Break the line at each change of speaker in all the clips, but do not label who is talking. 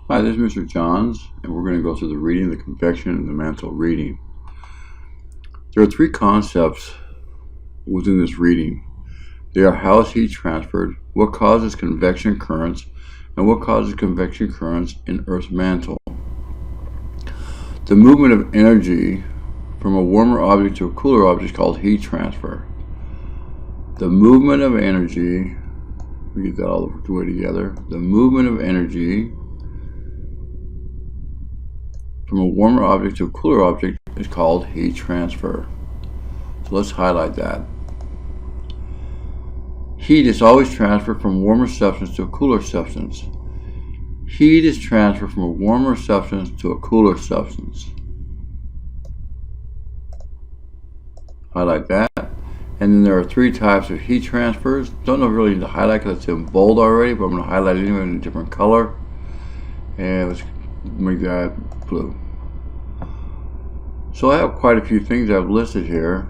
Hi, this is Mr. Johns, and we're going to go through the reading, the convection, and the mantle reading. There are three concepts within this reading. They are how is heat transferred, what causes convection currents, and what causes convection currents in Earth's mantle. The movement of energy from a warmer object to a cooler object is called heat transfer. The movement of energy, we get that all the way together. The movement of energy from a warmer object to a cooler object is called heat transfer. So let's highlight that. Heat is always transferred from a warmer substance to a cooler substance. Heat is transferred from a warmer substance to a cooler substance. Highlight that. And then there are three types of heat transfers. Don't know if I really need to highlight because it's in bold already, but I'm going to highlight it anyway in a different color. And let's make that blue. So I have quite a few things I've listed here.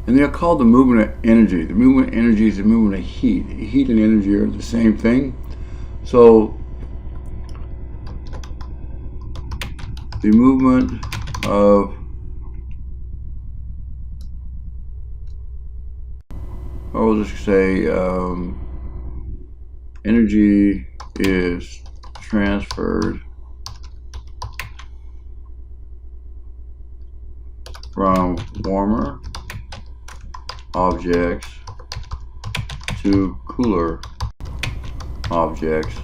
And they're called the movement of energy. The movement of energy is the movement of heat. Heat and energy are the same thing. So the movement of we'll just say energy is transferred from warmer objects to cooler objects.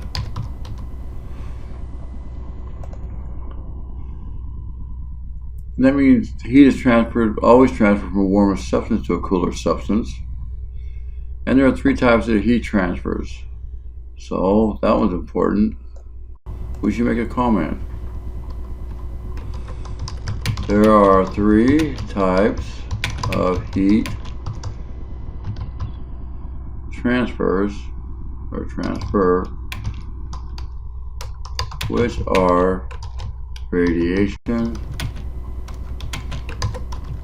And that means heat is always transferred from a warmer substance to a cooler substance. And there are three types of heat transfers. So that one's important. We should make a comment. There are three types of heat transfers or transfer, which are radiation,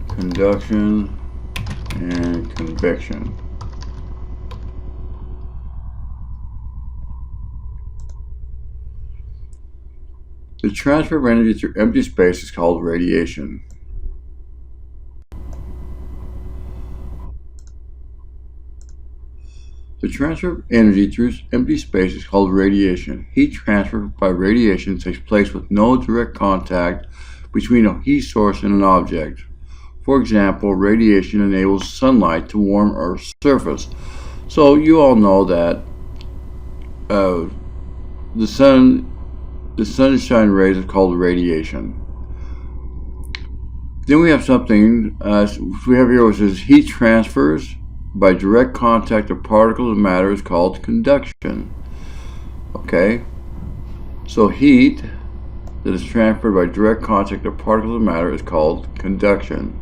conduction, and convection. The transfer of energy through empty space is called radiation. The transfer of energy through empty space is called radiation. Heat transfer by radiation takes place with no direct contact between a heat source and an object. For example, radiation enables sunlight to warm Earth's surface. So you all know that the sunshine rays are called radiation. Then we have something we have here which says heat transfers by direct contact of particles of matter is called conduction. Okay, so heat that is transferred by direct contact of particles of matter is called conduction.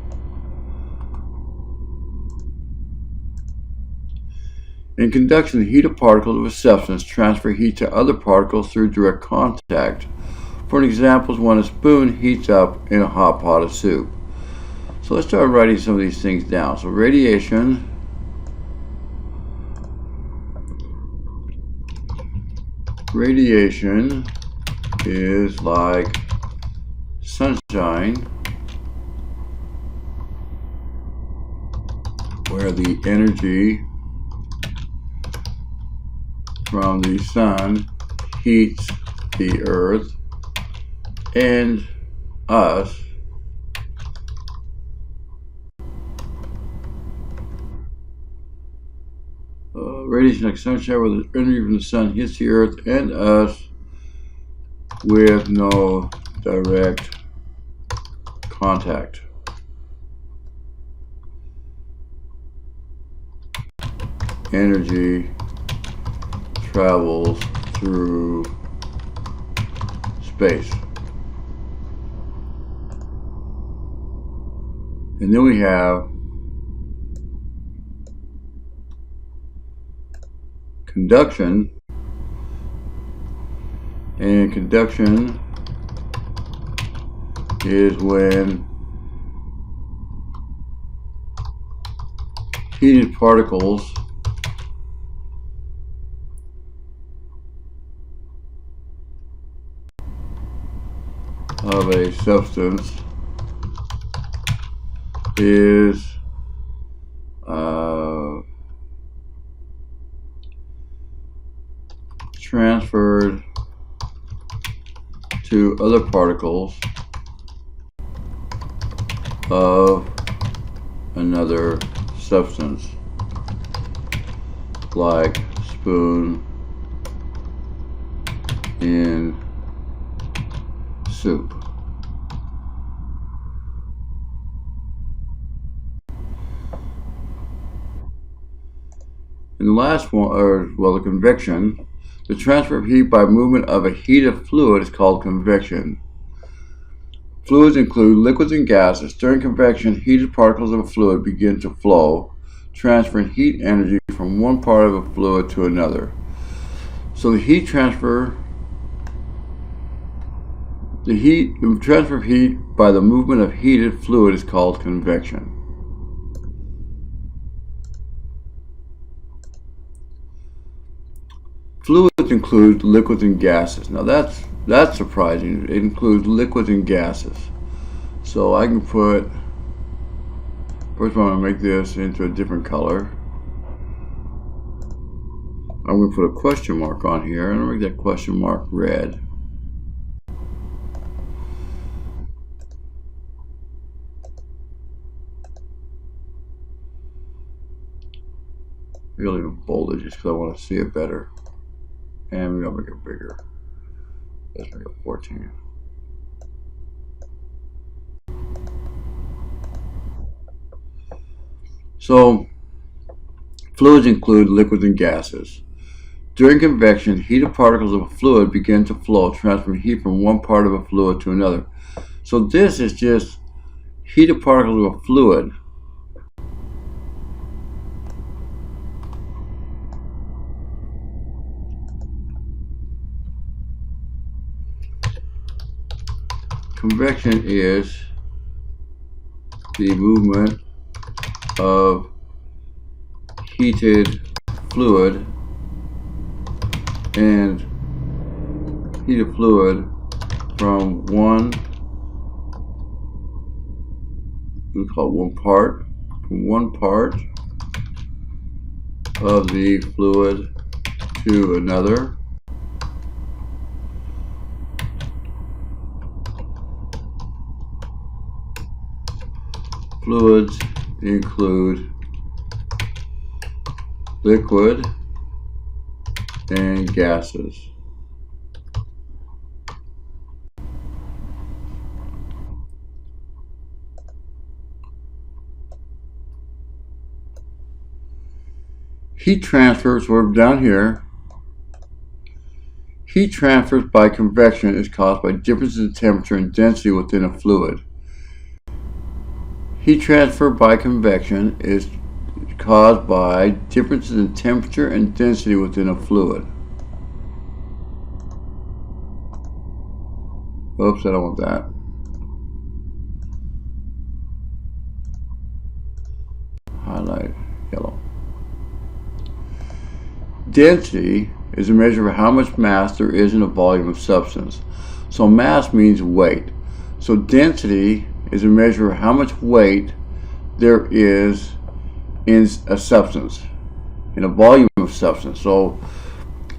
In conduction, the heat of particles of a substance transfer heat to other particles through direct contact. For an example is when a spoon heats up in a hot pot of soup. So let's start writing some of these things down. So radiation is like sunshine, where the energy from the sun heats the earth and us. Radiation like sunshine, where the energy from the sun hits the earth and us with no direct contact. Energy travels through space. And then we have conduction, and conduction is when heated particles of a substance is transferred to other particles of another substance, like spoon in soup. And the last one, the convection, the transfer of heat by movement of a heated fluid is called convection. Fluids include liquids and gases. During convection, heated particles of a fluid begin to flow, transferring heat energy from one part of a fluid to another. So the transfer of heat by the movement of heated fluid is called convection. Fluids include liquids and gases. Now that's surprising. It includes liquids and gases. So I can put, first I'm going to make this into a different color. I'm going to put a question mark on here, and I'll make that question mark red. Maybe I'll even bold it just because I want to see it better. And maybe I'll make it bigger. Let's make it 14. So, fluids include liquids and gases. During convection, heated particles of a fluid begin to flow, transferring heat from one part of a fluid to another. So this is just heated particles of a fluid Convection is the movement of heated fluid and heated fluid from one part of the fluid to another. Fluids include liquid and gases. Heat transfers, we're down here. Heat transfers by convection is caused by differences in temperature and density within a fluid. Heat transfer by convection is caused by differences in temperature and density within a fluid. Oops, I don't want that. Highlight yellow. Density is a measure of how much mass there is in a volume of substance. So mass means weight. So density is a measure of how much weight there is in a substance, in a volume of substance. So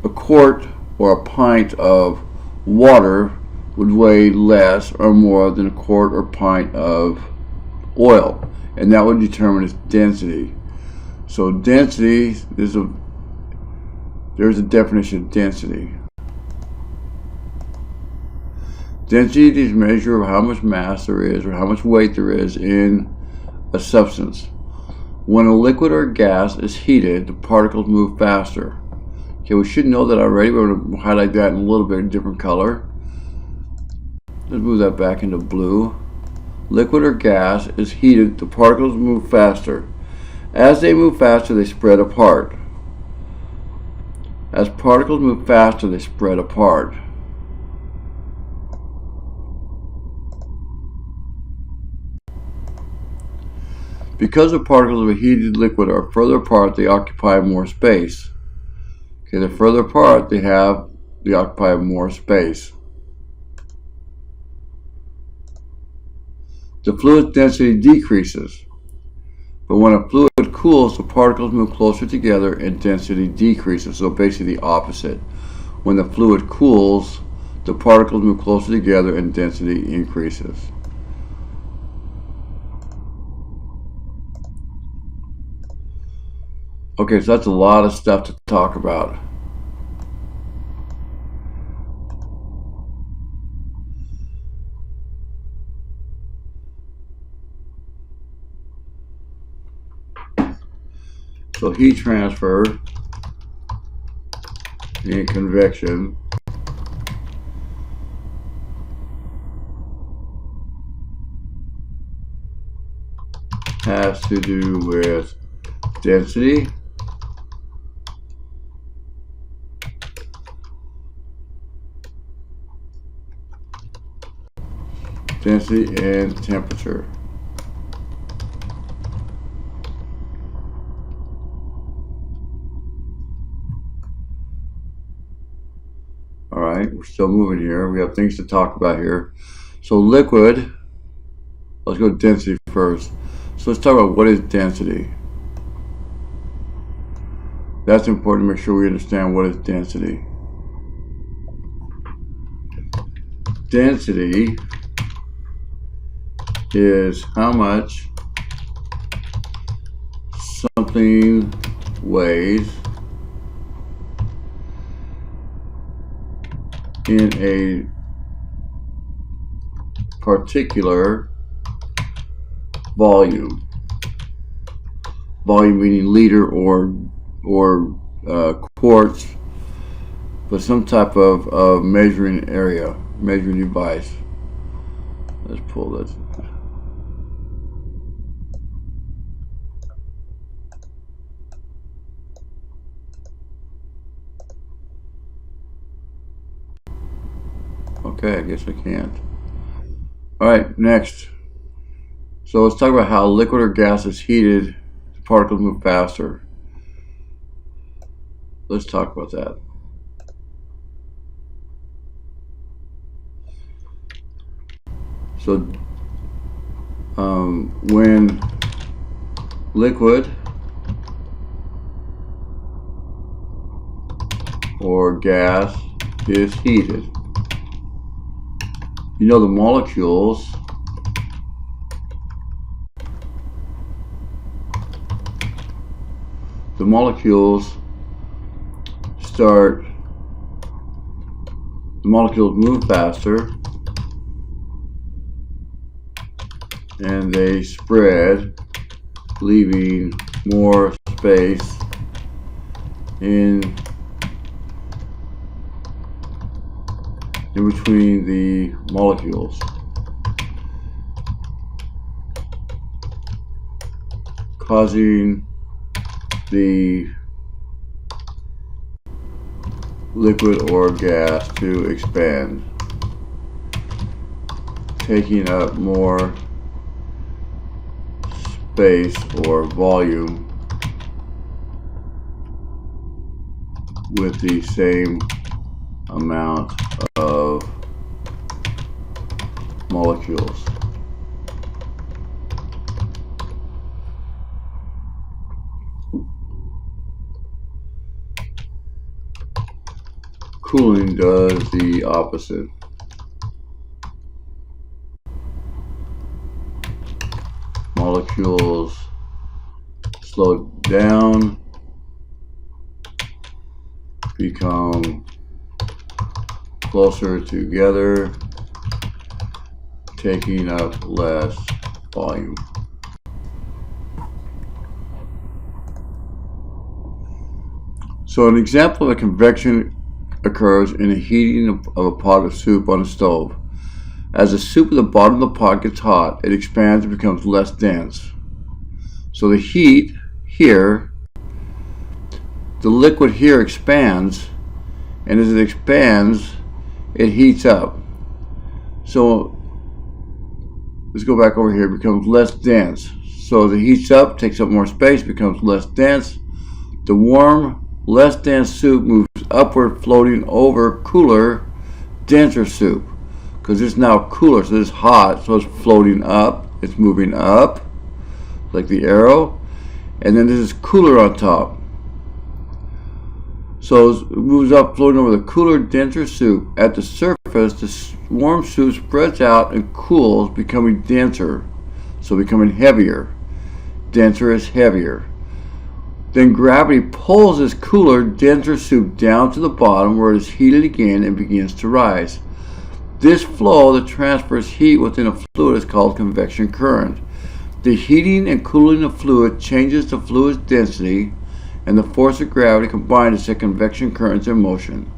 a quart or a pint of water would weigh less or more than a quart or pint of oil, and that would determine its density. So density, there's a definition of density. Density is a measure of how much mass there is or how much weight there is in a substance. When a liquid or gas is heated, the particles move faster. Okay, we should know that already. We're going to highlight that in a little bit different color. Let's move that back into blue. Liquid or gas is heated, the particles move faster. As they move faster, they spread apart. As particles move faster, they spread apart. Because the particles of a heated liquid are further apart, they occupy more space. Okay, they're further apart, they occupy more space. the fluid density decreases. But when a fluid cools, the particles move closer together and density decreases. So basically the opposite. When the fluid cools, the particles move closer together and density increases. Okay, so that's a lot of stuff to talk about. So heat transfer and convection has to do with density, and temperature. All right, we're still moving here. We have things to talk about here. So liquid, let's go density first. So let's talk about what is density. That's important to make sure we understand what is density. Density is how much something weighs in a particular volume. Volume meaning liter or quarts, but some type of measuring area, measuring device. Let's pull this. Okay, I guess I can't. Alright, next. So let's talk about how liquid or gas is heated, the particles move faster. Let's talk about that. So when liquid or gas is heated, you know the molecules move faster and they spread, leaving more space in between the molecules, causing the liquid or gas to expand, taking up more space or volume with the same amount of molecules. Cooling does the opposite. Molecules slow down, become closer together, taking up less volume. So an example of a convection occurs in the heating of a pot of soup on a stove. As the soup at the bottom of the pot gets hot, it expands and becomes less dense. So the heat here, the liquid here expands, and as it expands, it heats up. So let's go back over here, it becomes less dense. So as it heats up, takes up more space, becomes less dense. The warm, less dense soup moves upward, floating over cooler, denser soup, because it's now cooler, so it's hot, so it's floating up. It's moving up, like the arrow, and then this is cooler on top. So it moves up, floating over the cooler, denser soup. At the surface, the warm soup spreads out and cools, becoming denser, so becoming heavier. Denser is heavier. Then gravity pulls this cooler, denser soup down to the bottom where it is heated again and begins to rise. This flow that transfers heat within a fluid is called convection current. The heating and cooling of fluid changes the fluid's density, and the force of gravity combined to set convection currents in motion.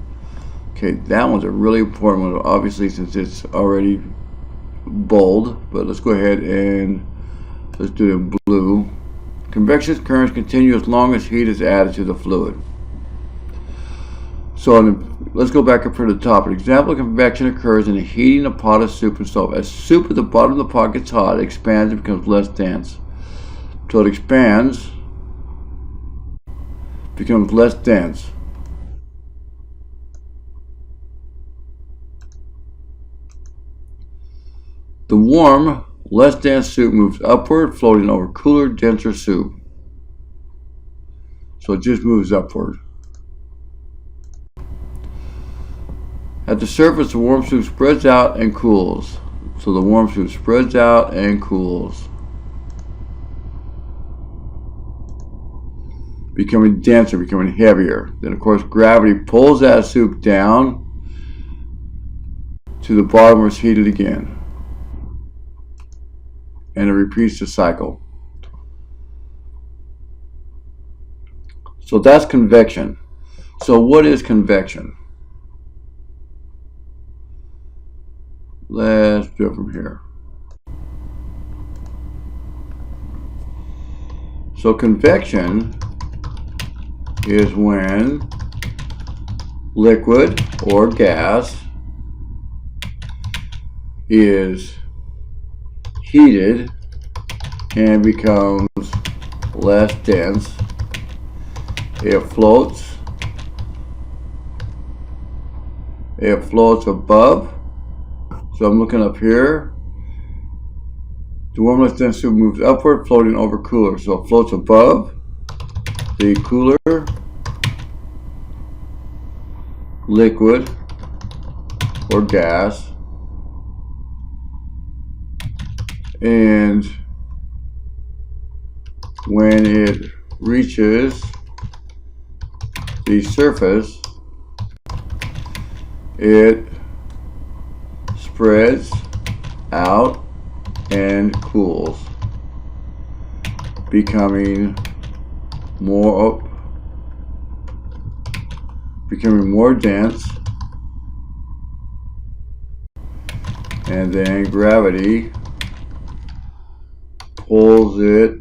Okay, that one's a really important one, obviously, since it's already bold, but let's go ahead and let's do it in blue. Convection currents continue as long as heat is added to the fluid. So let's go back up to the top. An example of convection occurs in the heating of a pot of soup and stove. As soup at the bottom of the pot gets hot, it expands and becomes less dense. So it expands, becomes less dense. The warm, less dense soup moves upward, floating over cooler, denser soup. So it just moves upward. At the surface, the warm soup spreads out and cools. So the warm soup spreads out and cools, becoming denser, becoming heavier. Then, of course, gravity pulls that soup down to the bottom where it's heated again. And it repeats the cycle. So that's convection. So what is convection? Let's do it from here. So convection is when liquid or gas is heated and becomes less dense. It floats above. So I'm looking up here. The warm, less dense soup moves upward, floating over cooler. So it floats above the cooler liquid or gas, and when it reaches the surface, it spreads out and cools, becoming more dense, and then gravity pulls it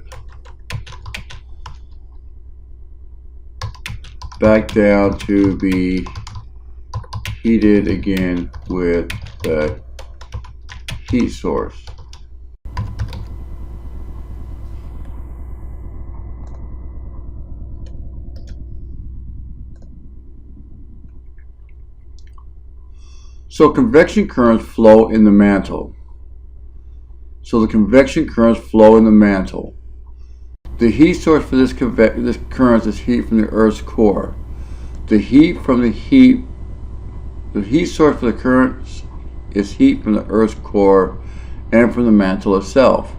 back down to be heated again with the heat source. So convection currents flow in the mantle. So the convection currents flow in the mantle. The heat source for this current is heat from the Earth's core. The heat source for the currents is heat from the Earth's core and from the mantle itself.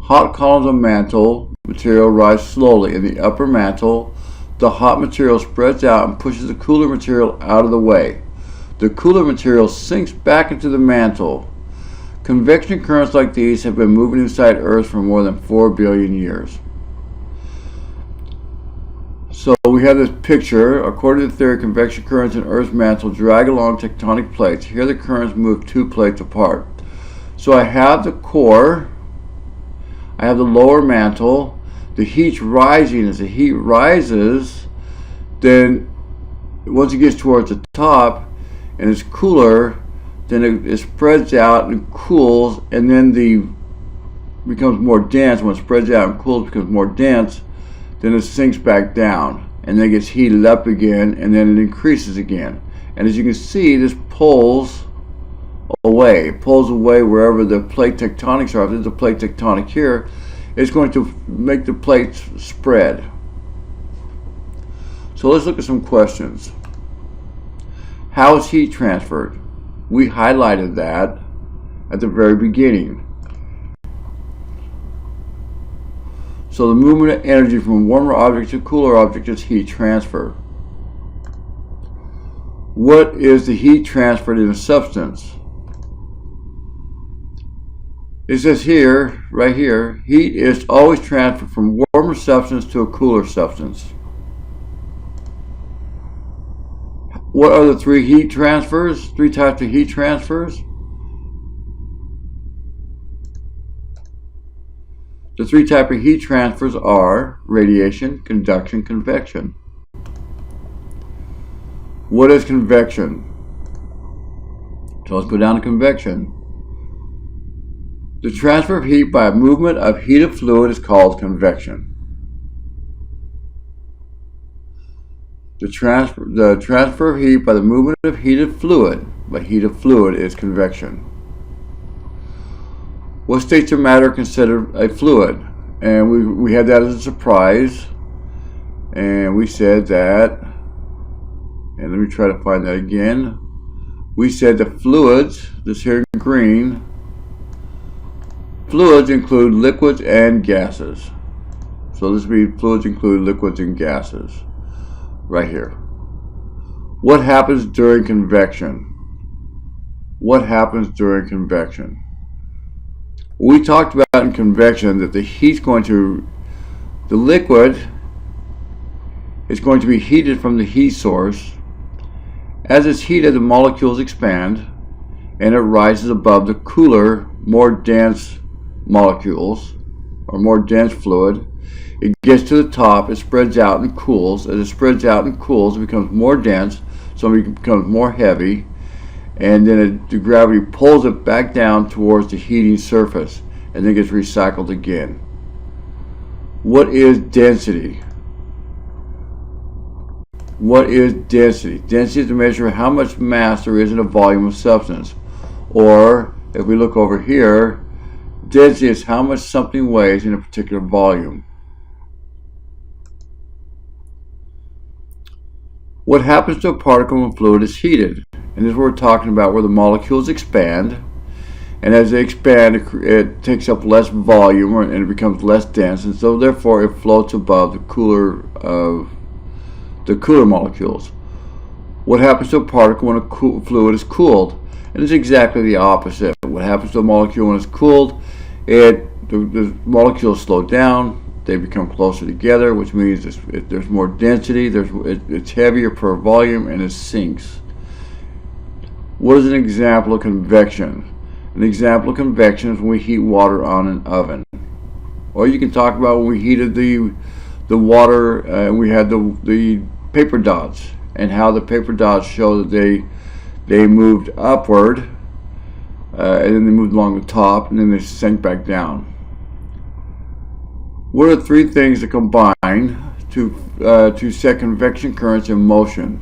Hot columns of mantle material rise slowly. In the upper mantle, the hot material spreads out and pushes the cooler material out of the way. The cooler material sinks back into the mantle. Convection currents like these have been moving inside Earth for more than 4 billion years. So we have this picture. According to the theory, convection currents in Earth's mantle drag along tectonic plates. Here the currents move 2 plates apart. So I have the core, I have the lower mantle, the heat's rising. As the heat rises, then once it gets towards the top and it's cooler, then it spreads out and cools, and then becomes more dense. When it spreads out and cools, it becomes more dense, then it sinks back down, and then it gets heated up again, and then it increases again. And as you can see, this pulls away. It pulls away wherever the plate tectonics are. If there's a plate tectonic here, it's going to make the plates spread. So let's look at some questions. How is heat transferred? We highlighted that at the very beginning. So the movement of energy from a warmer object to a cooler object is heat transfer. What is the heat transferred in a substance? It says here, right here, heat is always transferred from a warmer substance to a cooler substance. What are the three heat transfers? Three types of heat transfers? The three types of heat transfers are radiation, conduction, convection. What is convection? So let's go down to convection. The transfer of heat by a movement of heated fluid is called convection. The transfer of heat by the movement of heated fluid is convection. What states of matter are considered a fluid? And we had that as a surprise. And we said that, and let me try to find that again. We said the fluids, this here in green, fluids include liquids and gases. So this would be fluids include liquids and gases. Right here. What happens during convection? What happens during convection? We talked about in convection that the liquid is going to be heated from the heat source. As it's heated, the molecules expand and it rises above the cooler, more dense molecules or more dense fluid. It gets to the top, it spreads out and cools. As it spreads out and cools, it becomes more dense, so it becomes more heavy, and then the gravity pulls it back down towards the heating surface, and then gets recycled again. What is density? What is density? Density is to measure how much mass there is in a volume of substance. Or, if we look over here, density is how much something weighs in a particular volume. What happens to a particle when fluid is heated? And this is what we're talking about, where the molecules expand, and as they expand, it takes up less volume and it becomes less dense, and so therefore it floats above the cooler molecules. What happens to a particle when a fluid is cooled? And it's exactly the opposite. What happens to a molecule when it's cooled? The molecules slow down. They become closer together, which means there's more density, it's heavier per volume, and it sinks. What is an example of convection? An example of convection is when we heat water on an oven. Or you can talk about when we heated the water and we had the paper dots, and how the paper dots show that they moved upward, and then they moved along the top, and then they sank back down. What are three things that combine to set convection currents in motion?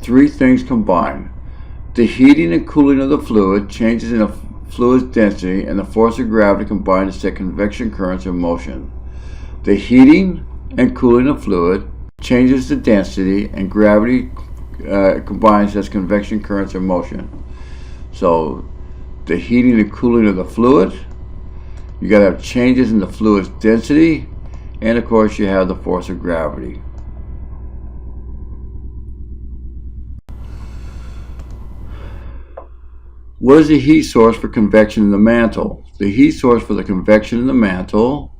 Three things combine. The heating and cooling of the fluid, changes in a fluid's density, and the force of gravity combine to set convection currents in motion. The heating and cooling of fluid changes the density, and gravity combines to set convection currents in motion. So the heating and cooling of the fluid, you got to have changes in the fluid's density, and of course you have the force of gravity. What is the heat source for convection in the mantle? The heat source for the convection in the mantle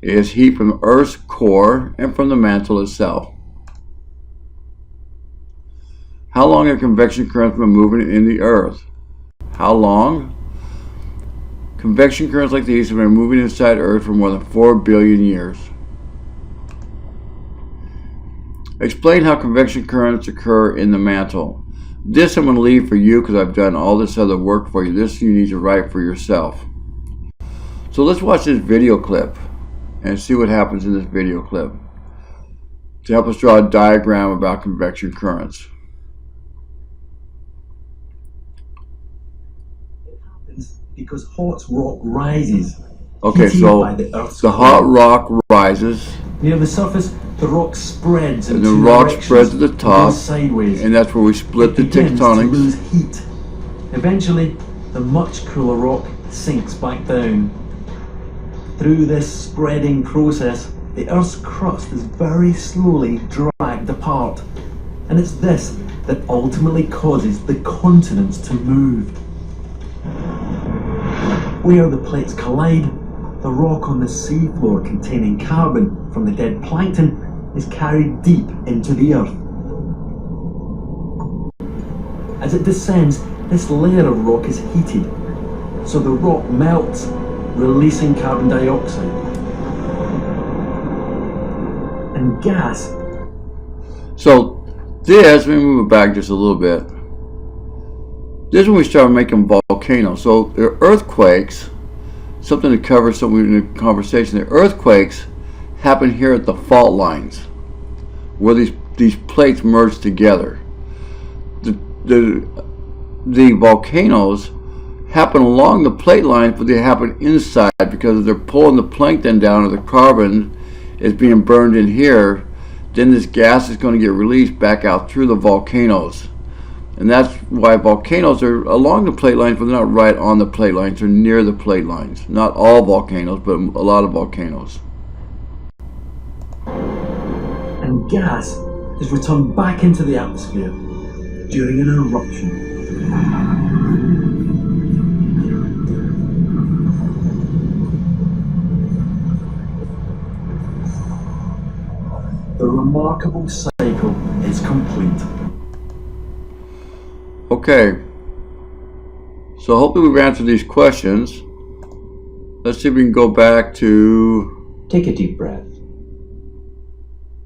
is heat from Earth's core and from the mantle itself. How long have convection currents been moving in the Earth? How long? Convection currents like these have been moving inside Earth for more than 4 billion years. Explain how convection currents occur in the mantle. This I'm going to leave for you because I've done all this other work for you. This you need to write for yourself. So let's watch this video clip and see what happens in this video clip to help us draw a diagram about convection currents.
because hot rock rises.
Okay, so the hot rock rises.
Near the surface, the rock spreads
and the rock spreads to the top, sideways, and that's where we split the tectonics.
To lose heat. Eventually, the much cooler rock sinks back down. Through this spreading process, the Earth's crust is very slowly dragged apart, and it's this that ultimately causes the continents to move. Where the plates collide, the rock on the seafloor containing carbon from the dead plankton is carried deep into the Earth. As it descends, this layer of rock is heated, so the rock melts, releasing carbon dioxide and gas.
So this, let me move it back just a little bit. This is when we start making volcanoes. So the earthquakes, something to cover something in the conversation, the earthquakes happen here at the fault lines where these plates merge together. The volcanoes happen along the plate lines, but they happen inside because they're pulling the plankton down, or the carbon is being burned in here. Then this gas is going to get released back out through the volcanoes. And that's why volcanoes are along the plate lines, but they're not right on the plate lines. They're near the plate lines. Not all volcanoes, but a lot of volcanoes.
And gas is returned back into the atmosphere during an eruption. The remarkable cycle is complete.
Okay, so hopefully we've answered these questions. Let's see if we can go back to...
Take a deep breath.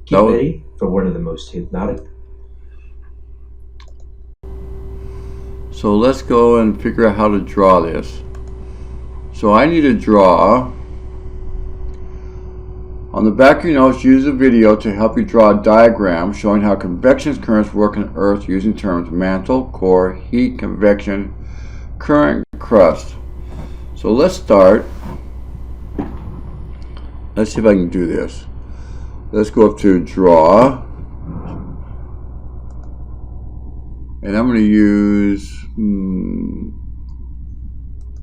Get ready for one of the most hypnotic.
So let's go and figure out how to draw this. So I need to draw... On the back of your notes, use a video to help you draw a diagram showing how convection currents work in Earth using terms mantle, core, heat, convection, current, crust. So let's start. Let's see if I can do this. Let's go up to draw. And I'm going to use,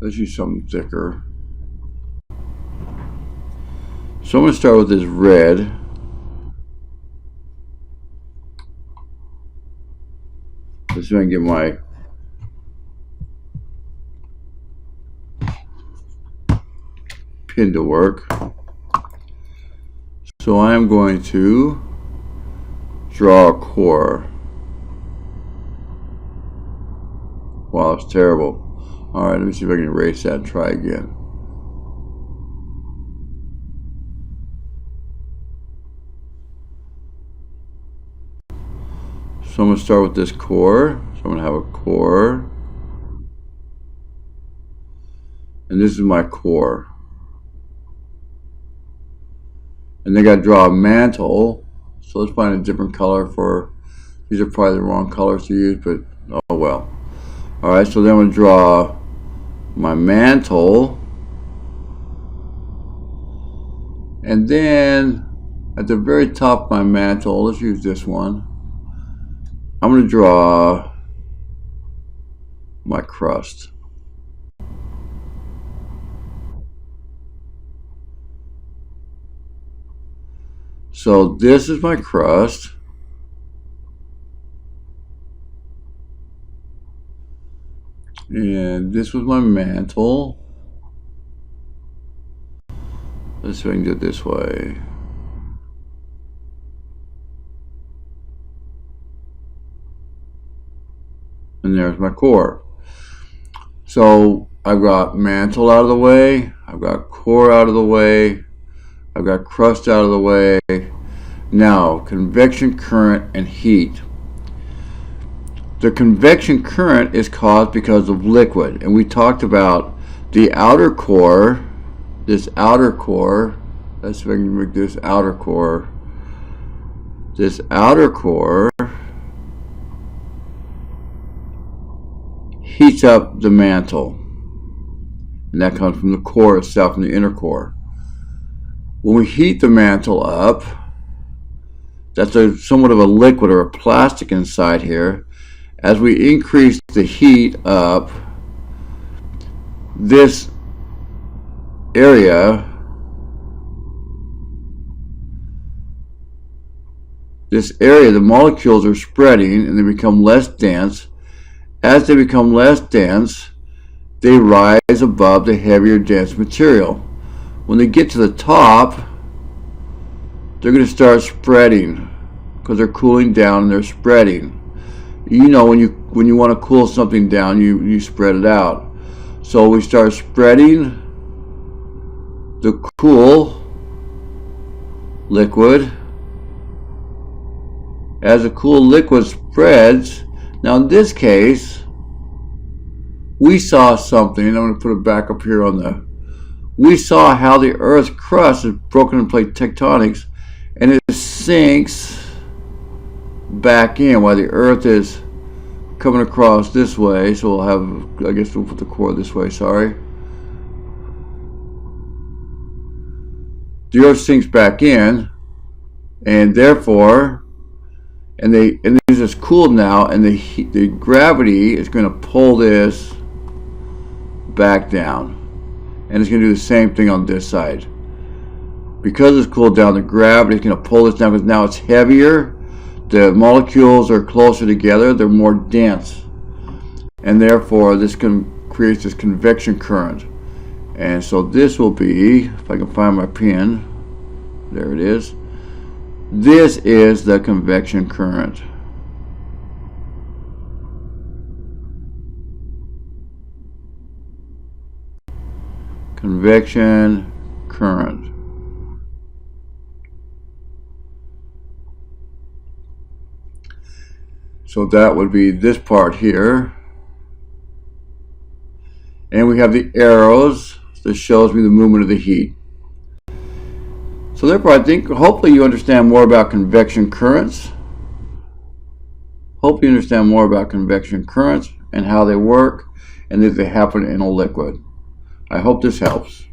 let's use something thicker. So I'm going to start with this red. Let's see if I can get my pin to work. So I am going to draw a core. Wow, that's terrible. Alright, let me see if I can erase that and try again. So I'm going to start with this core. So I'm going to have a core. And this is my core. And then I got to draw a mantle. So let's find a different color for, these are probably the wrong colors to use, but oh well. Alright, so then I'm going to draw my mantle. And then at the very top of my mantle, let's use this one. I'm going to draw my crust. So this is my crust. And this was my mantle. Let's see if I can do it this way. And there's my core. So I've got mantle out of the way, I've got core out of the way, I've got crust out of the way. Now, convection current and heat. The convection current is caused because of liquid, and we talked about the outer core, this outer core. Let's see if I can make this outer core. This outer core heats up the mantle. and that comes from the core itself, from the inner core. When we heat the mantle up, that's somewhat of a liquid or a plastic inside here. As we increase the heat up, this area, the molecules are spreading and they become less dense. As they become less dense, they rise above the heavier, dense material. When they get to the top, they're going to start spreading because they're cooling down and they're spreading. You know, when you want to cool something down, you spread it out. So we start spreading the cool liquid. As the cool liquid spreads, now in this case, we saw something, and I'm going to put it back up here we saw how the Earth's crust is broken in plate tectonics, and it sinks back in while the Earth is coming across this way. So we'll have, I guess we'll put the core this way, sorry. The Earth sinks back in, and therefore, and this is cooled now, and the gravity is going to pull this back down, and it's going to do the same thing on this side. Because it's cooled down, the gravity is going to pull this down because now it's heavier. The molecules are closer together, they're more dense, and therefore this creates this convection current. And so this will be, if I can find my pen, there it is. This is the convection current. Convection current. So that would be this part here. And we have the arrows that shows me the movement of the heat. So therefore, I think hopefully you understand more about convection currents. Hope you understand more about convection currents and how they work and that they happen in a liquid. I hope this helps.